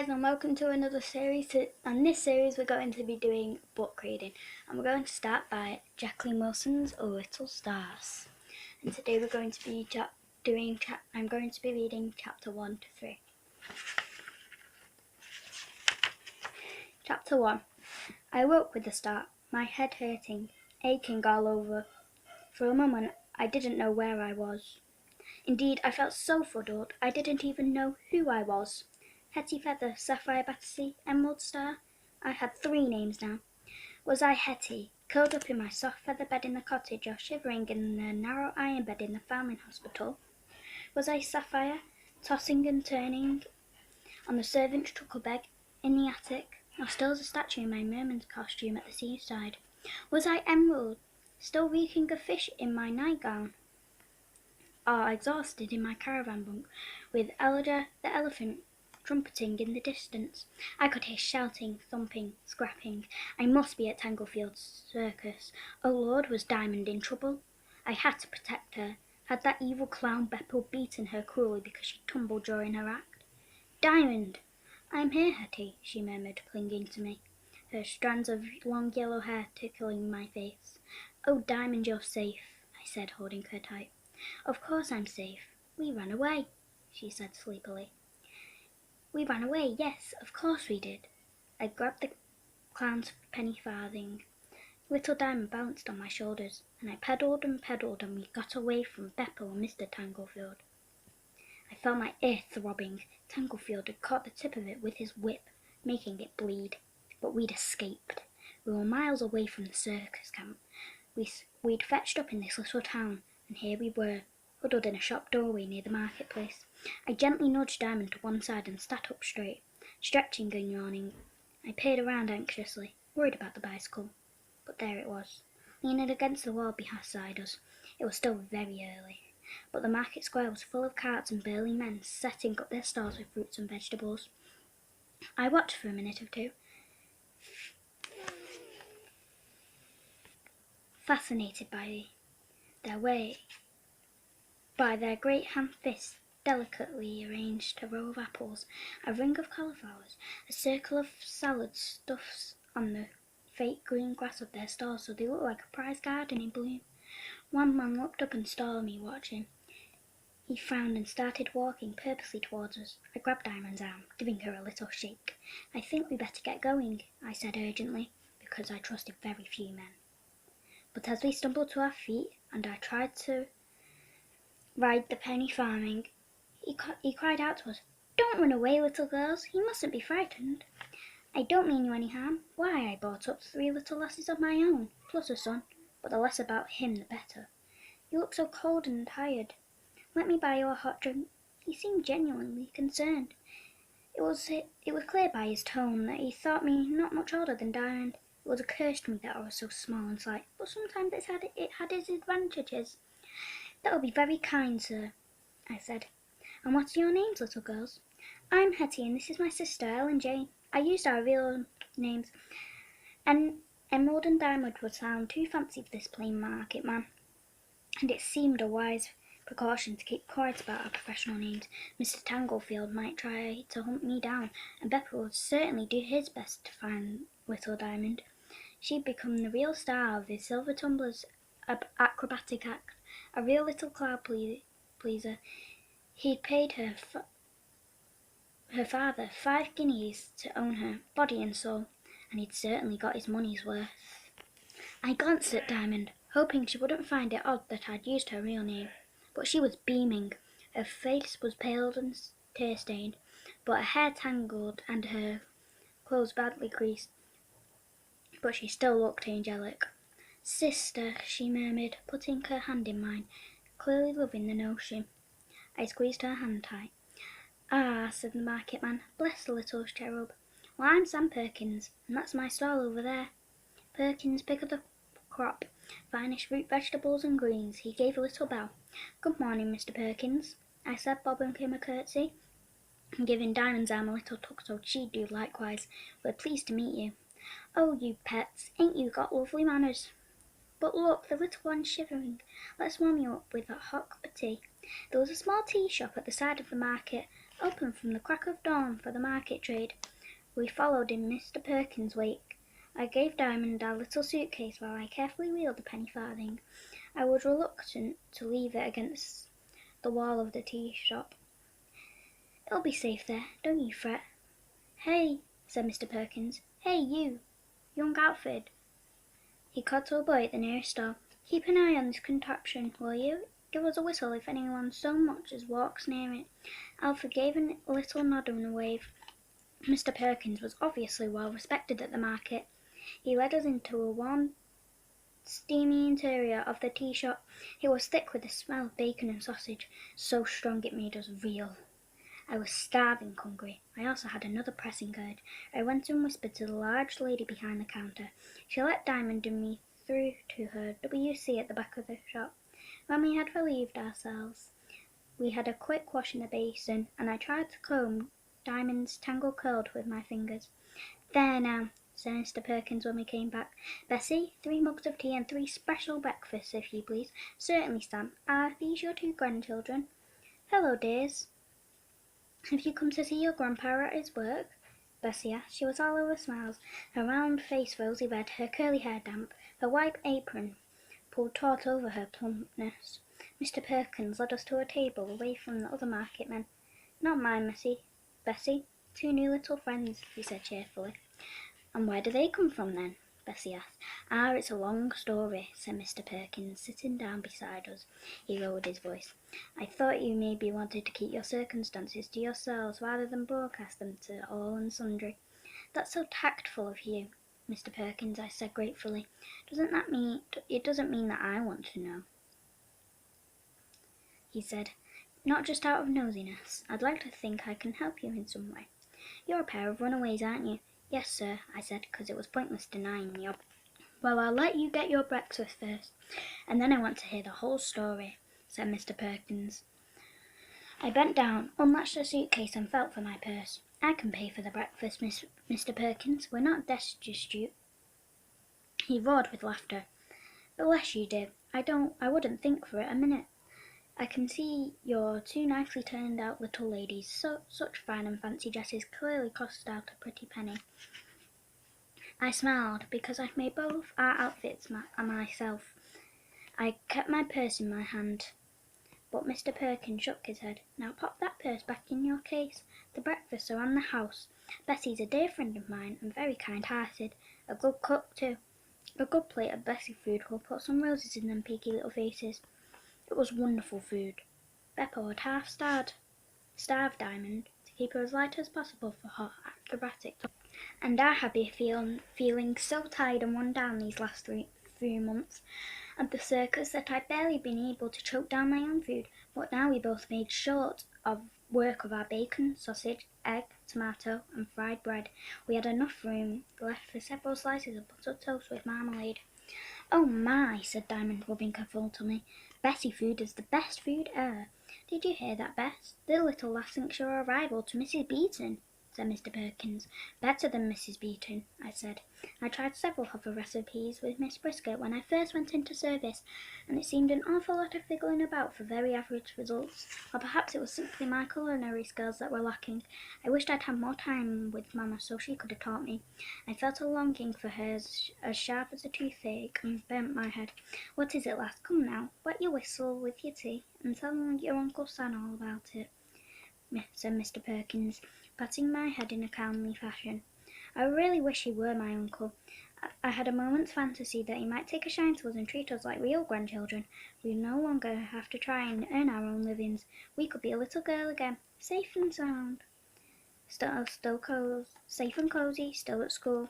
guys, and welcome to another series. On this series we're going to be doing book reading, and we're going to start by Jacqueline Wilson's A Little Stars. And today we're going to be I'm going to be reading chapter 1 to 3. Chapter 1. I woke with a start, my head hurting, aching all over. For a moment I didn't know where I was. Indeed, I felt so fuddled I didn't even know who I was. Hetty Feather, Sapphire Battersea, Emerald Star. I had 3 names now. Was I Hetty, curled up in my soft feather bed in the cottage, or shivering in the narrow iron bed in the farming hospital? Was I Sapphire, tossing and turning on the servant's truckle bed in the attic, or still as a statue in my merman's costume at the seaside? Was I Emerald, still reeking of fish in my nightgown, or exhausted in my caravan bunk, with Elder the elephant trumpeting in the distance? I could hear shouting, thumping, scrapping. I must be at Tanglefield Circus. Oh Lord, was Diamond in trouble? I had to protect her. Had that evil clown Beppo beaten her cruelly because she tumbled during her act? Diamond! I'm here, Hetty, she murmured, clinging to me, her strands of long yellow hair tickling my face. Oh, Diamond, you're safe, I said, holding her tight. Of course I'm safe. We ran away, she said sleepily. We ran away, yes, of course we did. I grabbed the clown's penny farthing. Little Diamond balanced on my shoulders, and I pedalled, and we got away from Beppo and Mr. Tanglefield. I felt my ear throbbing. Tanglefield had caught the tip of it with his whip, making it bleed. But we'd escaped. We were miles away from the circus camp. We'd fetched up in this little town, and here we were, huddled in a shop doorway near the marketplace. I gently nudged Diamond to one side and sat up straight, stretching and yawning. I peered around anxiously, worried about the bicycle. But there it was, leaning against the wall beside us. It was still very early, but the market square was full of carts and burly men setting up their stalls with fruits and vegetables. I watched for a minute or two, fascinated by their great hand fists delicately arranged, a row of apples, a ring of cauliflowers, a circle of salad stuffs on the fake green grass of their stalls so they looked like a prize garden in bloom. One man looked up and stared at me, watching. He frowned and started walking purposely towards us. I grabbed Diamond's arm, giving her a little shake. I think we better get going, I said urgently, because I trusted very few men. But as we stumbled to our feet and I tried to ride the penny farthing, he cried out to us, Don't run away, little girls. You mustn't be frightened. I don't mean you any harm. Why, I brought up 3 little lasses of my own, plus a son, but the less about him the better. You look so cold and tired. Let me buy you a hot drink. He seemed genuinely concerned. It was clear by his tone that he thought me not much older than Diamond. It was a curse to me that I was so small and slight, but sometimes it had its advantages. That will be very kind, sir, I said. And what are your names, little girls? I'm Hetty, and this is my sister, Ellen Jane. I used our real names, and Emerald and Diamond would sound too fancy for this plain market man, and it seemed a wise precaution to keep quiet about our professional names. Mr. Tanglefield might try to hunt me down, and Beppo would certainly do his best to find little Diamond. She'd become the real star of the Silver Tumblers' acrobatic act, a real little crowd pleaser. He'd paid her father 5 guineas to own her, body and soul, and he'd certainly got his money's worth. I glanced at Diamond, hoping she wouldn't find it odd that I'd used her real name, but she was beaming. Her face was pale and tear-stained, but her hair tangled and her clothes badly creased, but she still looked angelic. Sister, she murmured, putting her hand in mine, clearly loving the notion. I squeezed her hand tight. Ah, said the market man, bless the little cherub. Well, I'm Sam Perkins, and that's my stall over there. Perkins, pick of the crop, finest fruit, vegetables and greens. He gave a little bow. Good morning, Mr. Perkins, I said, bobbing him a curtsy, and giving Diamond's arm a little tug so she'd do likewise. We're pleased to meet you. Oh, you pets, ain't you got lovely manners? But look, the little one's shivering. Let's warm you up with a hot cup of tea. There was a small tea shop at the side of the market. open from the crack of dawn for the market trade. We followed in Mr. Perkins' wake. I gave Diamond our little suitcase while I carefully wheeled the penny farthing. I was reluctant to leave it against the wall of the tea shop. "It'll be safe there, don't you fret." "Hey," said Mr. Perkins. "Hey, you, young Alfred." He called to a boy at the nearest stall. "Keep an eye on this contraption, will you? Give us a whistle if anyone so much as walks near it." Alfred gave a little nod and a wave. Mr. Perkins was obviously well respected at the market. He led us into a warm, steamy interior of the tea shop. It was thick with the smell of bacon and sausage, so strong it made us reel. I was starving hungry. I also had another pressing urge. I went and whispered to the large lady behind the counter. She let Diamond and me through to her WC at the back of the shop. When we had relieved ourselves, we had a quick wash in the basin, and I tried to comb Diamond's tangled curls with my fingers. "There now," said Mr. Perkins when we came back. "Bessie, 3 mugs of tea and 3 special breakfasts, if you please." "Certainly, Sam. Are these your 2 grandchildren?" "Hello, dears. Have you come to see your grandpa at his work?" Bessie asked. She was all over smiles, her round face rosy red, her curly hair damp, her white apron pulled taut over her plumpness. Mr. Perkins led us to a table away from the other market men. "Not mine, Bessie. 2 new little friends," he said cheerfully. "And where do they come from, then?" Bessie asked. "Ah, it's a long story," said Mr. Perkins, sitting down beside us. He lowered his voice. "I thought you maybe wanted to keep your circumstances to yourselves rather than broadcast them to all and sundry." "That's so tactful of you, Mr. Perkins," I said gratefully. It doesn't mean that I want to know," he said. "Not just out of nosiness. I'd like to think I can help you in some way." "You're a pair of runaways, aren't you?" "Yes, sir," I said, because it was pointless denying the obvious. "Well, I'll let you get your breakfast first, and then I want to hear the whole story," said Mr. Perkins. I bent down, unlatched the suitcase, and felt for my purse. "I can pay for the breakfast, Mr. Perkins. We're not destitute." He roared with laughter. "Bless you, dear. I wouldn't think for it a minute. I can see you're 2 nicely turned out little ladies. Such fine and fancy dresses clearly cost out a pretty penny." I smiled, because I'd made both our outfits myself. I kept my purse in my hand, but Mr. Perkins shook his head. "Now pop that purse back in your case. The breakfasts are on the house. Bessie's a dear friend of mine, and very kind-hearted. A good cook, too. A good plate of Bessie food will put some roses in them peaky little faces." It was wonderful food. Beppo had half starved Diamond to keep her as light as possible for her acrobatic talk. And I had been feeling so tired and run down these last few months at the circus that I'd barely been able to choke down my own food. But now we both made short of work of our bacon, sausage, egg, tomato, and fried bread. We had enough room left for several slices of buttered toast with marmalade. "Oh my," said Diamond, rubbing her full tummy. "Bessie food is the best food ever. Did you hear that, Bess? The little lass thinks you're a rival to Mrs. Beeton," said Mr. Perkins. "Better than Mrs. Beeton," I said. "I tried several of her recipes with Miss Brisket when I first went into service, and it seemed an awful lot of fiddling about for very average results. Or perhaps it was simply my culinary skills that were lacking. I wished I'd had more time with Mamma so she could have taught me. I felt a longing for her as sharp as a toothache, and bent my head. What is it, lass? Come now, wet your whistle with your tea, and tell your Uncle Sam all about it," said Mr. Perkins, patting my head in a kindly fashion. I really wish he were my uncle. I had a moment's fantasy that he might take a shine to us and treat us like real grandchildren. We'd no longer have to try and earn our own livings. We could be a little girl again, safe and sound, safe and cosy, still at school.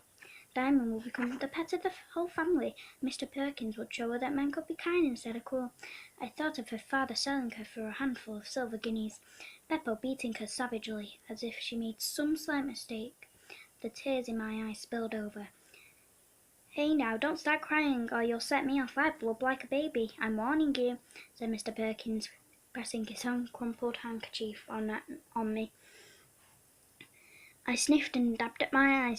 Diamond would become the pet of the whole family. Mr. Perkins would show her that men could be kind instead of cruel. I thought of her father selling her for a handful of silver guineas, Beppo beating her savagely as if she made some slight mistake. The tears in my eyes spilled over. "Hey now, don't start crying or you'll set me off. I blub like a baby. I'm warning you," said Mr. Perkins, pressing his own crumpled handkerchief on me. I sniffed and dabbed at my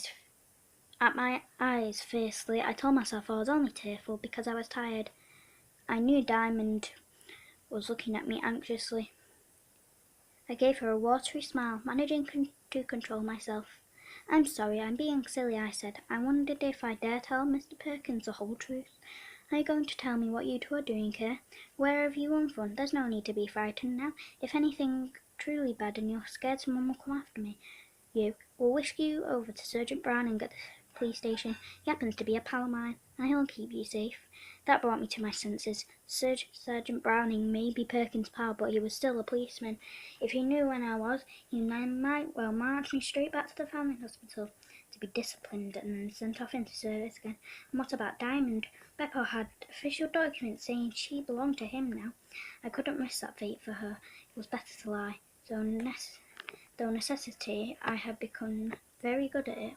eyes fiercely. I told myself I was only tearful because I was tired. I knew Diamond was looking at me anxiously. I gave her a watery smile, managing to control myself. I'm sorry, I'm being silly, I said. I wondered if I dare tell Mr. Perkins the whole truth. Are you going to tell me what you two are doing here? Where have you run from? There's no need to be frightened now. If anything truly bad and you're scared, someone will come after me. We'll whisk you over to Sergeant Browning at the police station. He happens to be a pal of mine, and he'll keep you safe. That brought me to my senses. Sergeant Browning may be Perkins' pal, but he was still a policeman. If he knew when I was, he might well march me straight back to the family hospital to be disciplined and then sent off into service again. And what about Diamond? Beppo had official documents saying she belonged to him now. I couldn't risk that fate for her. It was better to lie. Though necessity, I had become very good at it.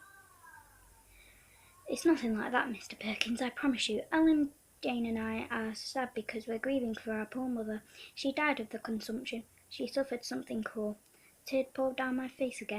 It's nothing like that, Mr. Perkins, I promise you. Ellen, Jane and I are sad because we're grieving for our poor mother. She died of the consumption. She suffered something cruel. Tears poured down my face again.